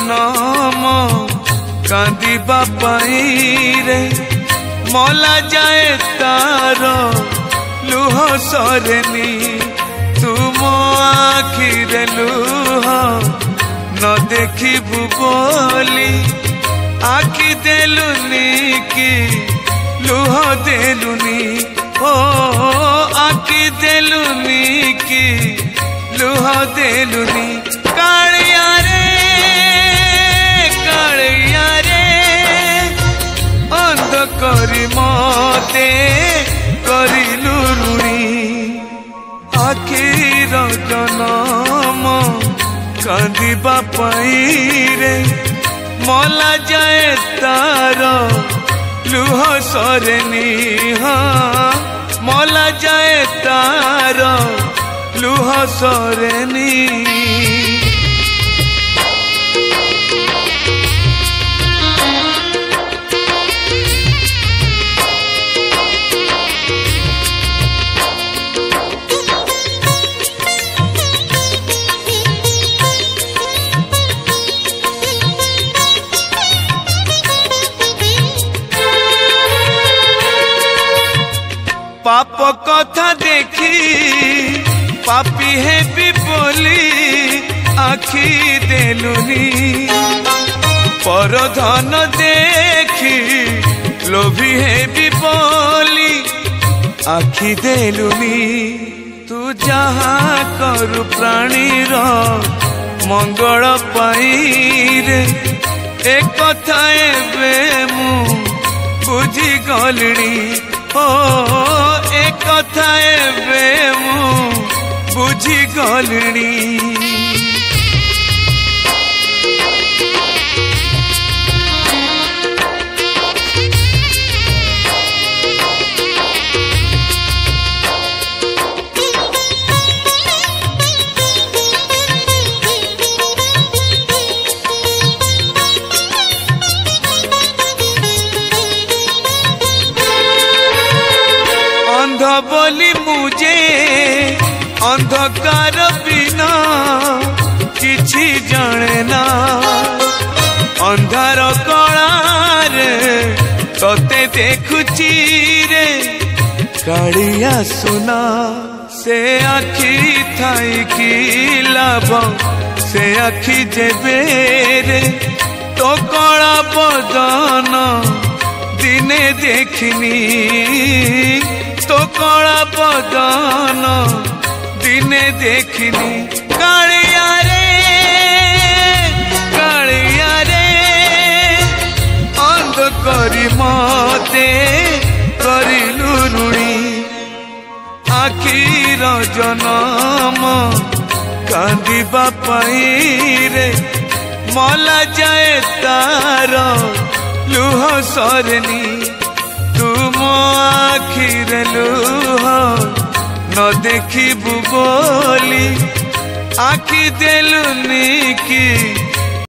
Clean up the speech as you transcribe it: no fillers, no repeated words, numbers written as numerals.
जनम कांदिबा पाई रे मला जाए तार लुह सरेनी तुम आखिरे लुह न देखिबु बोली आखि देलुनी कि लुह देलुनी ओ आखि देलुनी कि लुह देलुनी कालिया रे अंध करी मते करिलु रुणी आखिर जनम कांदिबा पाई रे मला जाए तार लुह सरेनी हाँ मला जाए तार लुह सरेनी पाप कथा देखी पापी है भी बोली आखि देलुनी पर धन देखी लोभी है भी बोली आखि देलुनी तू जहाँ करु प्राणी रो मंगल पाई रे एक कथा एबे मु बुझी गलिनी ओ एक कथा एबे मु बुझी गलिनी अंध बोली मुझे अंधकार बिना किछि जाने ना अंधार कलारे तोते देखुची रे कालिया सुना से आखि थाई की लाभ से आखि जेबे रे तो कला बदन दिने देखनी तो कला बदन दिने देखनी कालिया रे अंध करी मते करिलु रुणी आखिर जनम कांदिबा पाई रे मला जाए तार लुह सरेनी तुम आखिरे लुह न देखिबु बोली आखि देलुनी कि